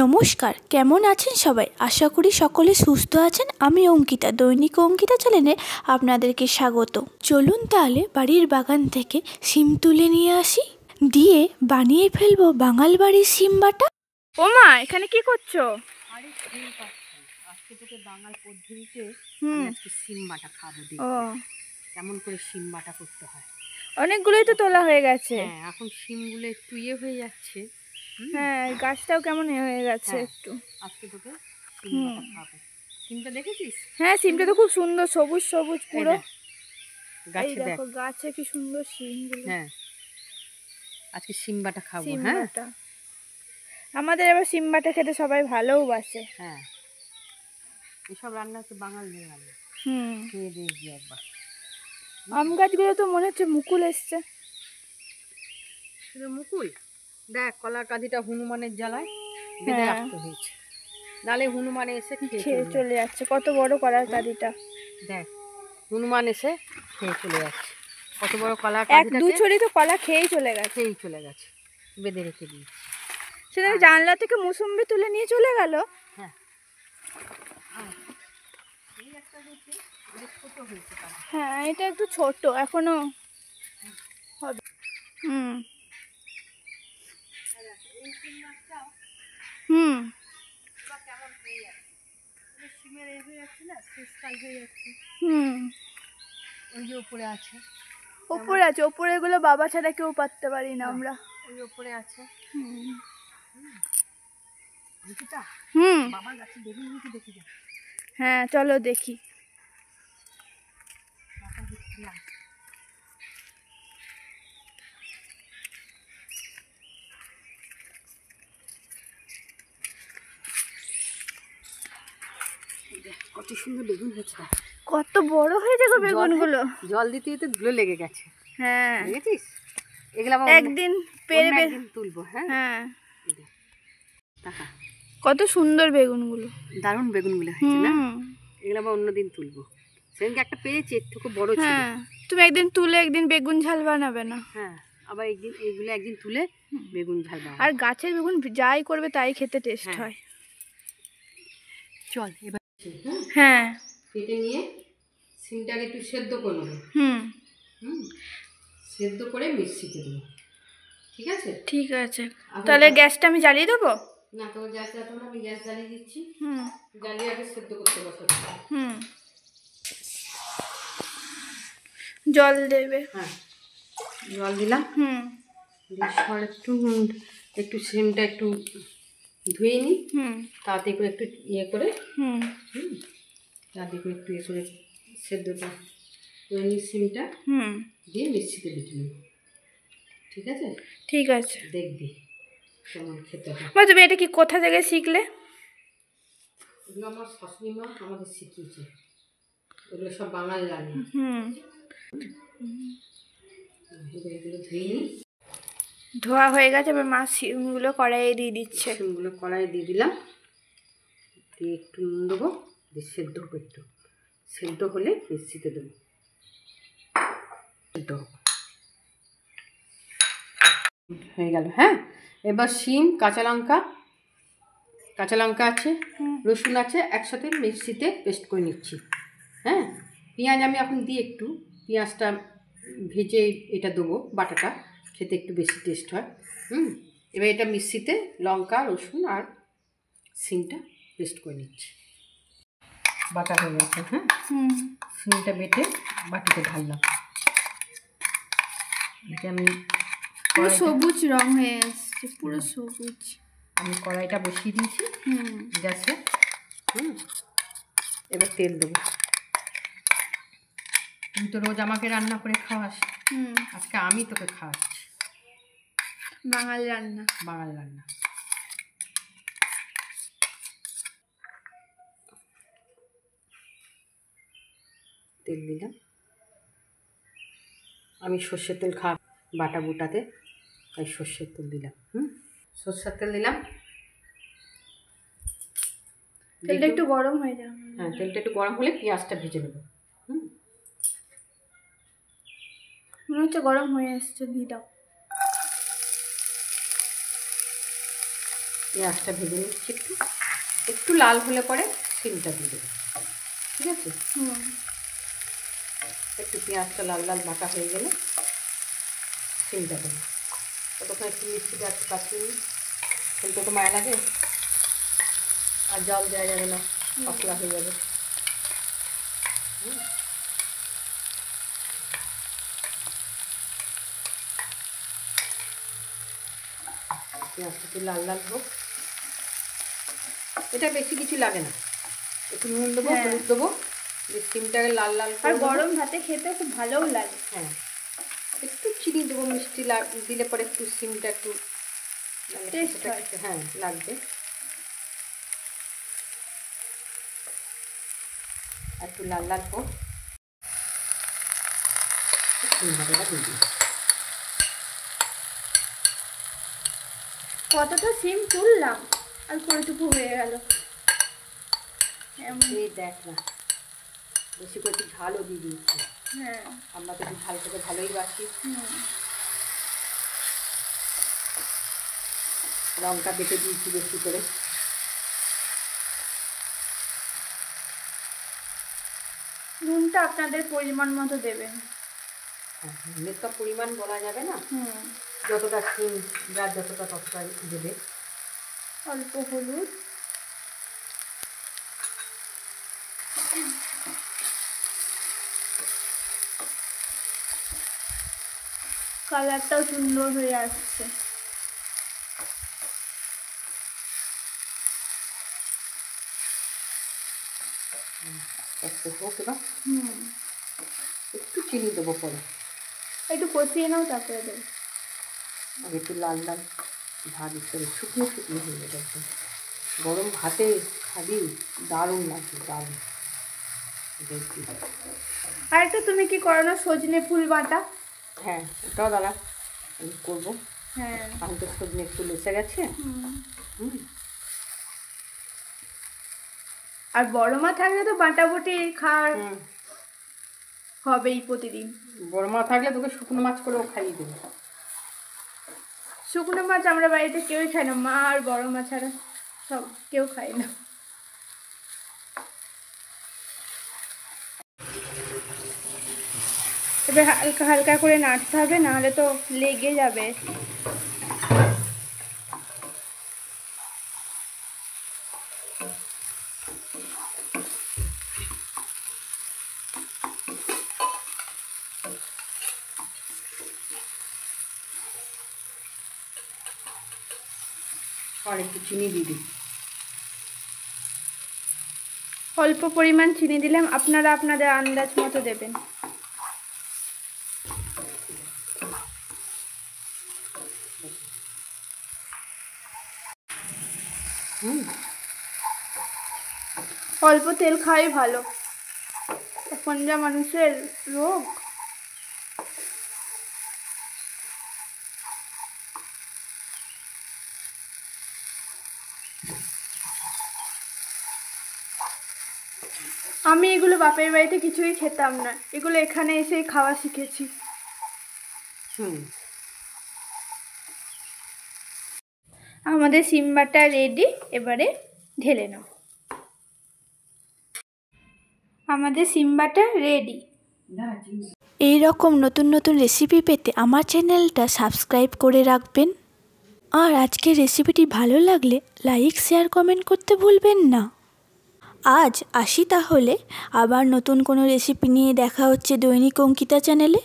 নমস্কার, কেমন আছেন সবাই? আশা করি সকলে সুস্থ আছেন। আমি অঙ্কিতা, দৈনিক অঙ্কিতা চ্যানেলে আপনাদেরকে স্বাগত। চলুন তাহলে বাড়ির বাগান থেকে শিম তুলে নিয়ে আসি, দিয়ে বানিয়ে ফেলবো বাঙাল বাড়ির শিম বাটা। ও মা, এখানে কি করছো? আরে ঠিক আছে, আজকে তোকে বাঙাল পদ্ধতিতে আজকে শিম বাটা খাবো। ও, কেমন করে শিম বাটা করতে হয়। অনেকগুলোই তো তোলা হয়ে গেছে। হ্যাঁ, এখন শিমগুলো একটু হয়ে যাচ্ছে। হ্যাঁ, গাছটাও কেমন হয়ে গেছে একটু। আজকে তোকে শিম বাটা খাবো। শিমটা দেখেছিস? হ্যাঁ, শিমটা তো খুব সুন্দর, সবুজ সবুজ পুরো। গাছে দেখো গাছে কি সুন্দর শিমগুলো। হ্যাঁ, আজকে শিম বাটা খাবো। শিম হ্যাঁ, বাটা আমাদের এবার শিম বাটা খেতে সবাই ভালোবাসে। হ্যাঁ, এসব রান্না হচ্ছে বাঙালি রান্না। খেয়ে দেখবি একবার। আম গাছগুলো তো মনে হচ্ছে মুকুল এসছে। শুধু মুকুল দেখ, কলার কাঁদিটা হনুমানের জ্বালায় বেঁধে রাখতে হয়েছে, নালে হনুমান এসে খেয়ে চলে যাচ্ছে। কত বড় কলার কাঁদিটা দেখ, হনুমান এসে খেয়ে চলে যাচ্ছে। কত বড় কলার এক দু ছড়ি তো কলা খেয়েই চলে গেছে, বেঁধে রেখে দিয়েছি। সেটা জানলা থেকে মুসম্বি তুলে নিয়ে চলে গেল। হ্যাঁ, হ্যাঁ, এটা একটু ছোট, এখনো হবে। ওপরে এগুলো বাবা ছাড়া কেউ পারতে পারি না আমরা। ওই ওপরে আছে। হ্যাঁ, চলো দেখি। কত সুন্দর বেগুন হয়েছে, কত বড় হয়েছে গো বেগুনগুলো। জল দিতে দিতে ধুলো লেগে গেছে। হ্যাঁ, দেখেছিস? এগুলো একদিন পেরে তুলবো। হ্যাঁ, কত সুন্দর বেগুনগুলো, দারুণ বেগুনগুলো হয়েছে না? এগুলো আবার অন্যদিন তুলবো। সেদিনকে একটা পেরেছি, এর থেকে বড় ছিল। হ্যাঁ, তুমি একদিন তুলে একদিন বেগুন ঝাল বানাবে না? হ্যাঁ, আবার এইগুলো একদিন তুলে বেগুন ঝাল বানাবো। আর গাছের বেগুন যাই করবে তাই খেতে টেস্ট হয়। চল এবার। হ্যাঁ, কেটে নিয়ে সিমটাকে একটু সেদ্ধ করে নেবো। সেদ্ধ করে মিক্সিতে দেবো। ঠিক আছে? ঠিক আছে। তাহলে গ্যাসটা আমি জ্বালিয়ে দেবো? না, তোমার গ্যাস জ্বালাতে হবে না, আমি গ্যাস জ্বালিয়ে দিচ্ছি। জ্বালিয়ে আগে সেদ্ধ করতে বসাবো। জল দেবে? হ্যাঁ, জল দিলাম। একটু সিমটা একটু ধুয়ে নিই, তাতে করে একটু করে তাতে করে একটু করে সেদ্ধটা করে নিই। সিমটা দিয়ে মিক্সিতে দিতে নেব। ঠিক আছে? ঠিক আছে, দেখবি কেমন খেতে হয়। তুমি এটা কি কোথা থেকে শিখলে? এগুলো আমার শাশুড়ি মা আমাদের শিখিয়েছে। এগুলো সব বাঙালি রান্না। এগুলো ধুয়ে নিই। ধোয়া হয়ে গেছে, এবার মা শিমগুলো কড়াইয়ে দিয়ে দিচ্ছে। শিমগুলো কড়াইয়ে দিয়ে দিলাম, দিয়ে একটু নুন দেবো, দিয়ে সেদ্ধ হবে। একটু সেদ্ধ হলে মিক্সিতে দেবো। সেদ্ধ হয়ে গেল। হ্যাঁ, এবার শিম, কাঁচা লঙ্কা আছে, রসুন আছে, একসাথে মিক্সিতে পেস্ট করে নিচ্ছি। হ্যাঁ, পেঁয়াজ আমি এখন দিয়ে একটু পেঁয়াজটা ভেজে এটা দেবো, বাটাটা খেতে একটু বেশি টেস্ট হয়। এবার এটা মিক্সিতে লঙ্কা, রসুন আর শিমটা পেস্ট করে নিচ্ছি। বাটা হয়ে গেছে। হ্যাঁ, শিমটা বেটে বাটিতে ঢাললাম। এটা আমি পুরো সবুজ রং হয়ে আসছে, পুরো সবুজ। আমি কড়াইটা বসিয়ে দিয়েছি গ্যাসে। এবার তেল দেবো। তুই তো রোজ আমাকে রান্না করে খাওয়াস, আজকে আমি তোকে খাওয়াচ্ছি। বাঙালি রান্না। তেল দিলাম। আমি সর্ষের তেল খাওয়া বাটা বুটাতে, তাই সর্ষের তেল দিলাম। সর্ষের তেল দিলাম। তেলটা একটু গরম হয়ে যাবে। হ্যাঁ, তেলটা একটু গরম হলে পেঁয়াজটা ভেজে নেবো। মনে হচ্ছে গরম হয়ে আসছে, দিয়ে দাও। পেঁয়াজটা ভেজে নিচ্ছি একটু, একটু লাল হলে পরে সিমটা দিয়ে দেবো, ঠিক আছে? একটু পেঁয়াজটা লাল লাল বাটা হয়ে গেলে সিমটা দেবো। ততক্ষণ একটু মিষ্টিটা একটু কাটিয়ে নিই, খেলতে তো মায়া লাগে, আর জল দেওয়া যাবে না, পাতলা হয়ে যাবে। পেঁয়াজটা একটু লাল লাল হোক, এটা বেশি কিছু লাগে না, একটু নুন দেবো, হলুদ দেবো, সিমটাকে লাল লাল আর গরম ভাতে খেতে খুব ভালোও লাগে। হ্যাঁ, একটু চিনি দেবো, মিষ্টি দিলে পরে একটু সিমটা একটু হ্যাঁ লাগবে। একটু লাল লাল হোক, কতটা সিম তুললাম আর কতটুকু হয়ে গেল। দেখ না, বেশি করে একটু ঝালও দিয়ে দিয়েছি। হ্যাঁ, আমরা তো একটু ঝাল খেতে ভালোই বাসি। লঙ্কা বেটে দিয়েছি বেশি করে। নুনটা আপনাদের পরিমাণ মতো দেবেন। হ্যাঁ, নুনের তো পরিমাণ বলা যাবে না, যতটা সিম যার যতটা ততটা দেবে। অল্প হলুদ, কালারটাও সুন্দর হয়ে আসছে। একটু হোক এবার, একটু চিনি দেবো পরে, একটু কষিয়ে নাও তারপরে দেবো। আর একটু লাল লাল ভাত করে শুকনো শুকনো হয়ে যাবে একদম। গরম ভাতে খাবি, দারুণ লাগবে, দারুণ। আর একটু তুমি কি করো না, সজনে ফুল বাটা? হ্যাঁ, ওটাও দাঁড়া আমি করবো। হ্যাঁ, আমি তো সজনে ফুল এসে গেছে। আর বড় মা থাকলে তো বাটাবুটি খাওয়ার হবেই প্রতিদিন। বড় মা থাকলে তোকে শুকনো মাছ করেও খাইয়ে দেবে। শুকনো মাছ আমরা বাড়িতে কেউই খাই না, মা আর বড় মা ছাড়া সব কেউ খায় না। এবার হালকা হালকা করে নাড়তে হবে, নাহলে তো লেগে যাবে। আর একটু চিনি দিয়ে দিই, অল্প পরিমাণ চিনি দিলাম, আপনারা আপনাদের আন্দাজ মতো দেবেন। অল্প তেল খাওয়াই ভালো, এখন যা মানুষের রোগ। আমি এগুলো বাপের বাড়িতে কিছুই খেতাম না, এগুলো এখানে এসে খাওয়া শিখেছি। আমাদের সিম বাটা রেডি, এবারে ঢেলে নাও। আমাদের সিম বাটা রেডি। এই রকম নতুন নতুন রেসিপি পেতে আমার চ্যানেলটা সাবস্ক্রাইব করে রাখবেন। আর আজকের রেসিপিটি ভালো লাগলে লাইক শেয়ার কমেন্ট করতে ভুলবেন না। আজ আসি তাহলে, আবার নতুন কোনো রেসিপি নিয়ে দেখা হচ্ছে দৈনিক অঙ্কিতা চ্যানেলে।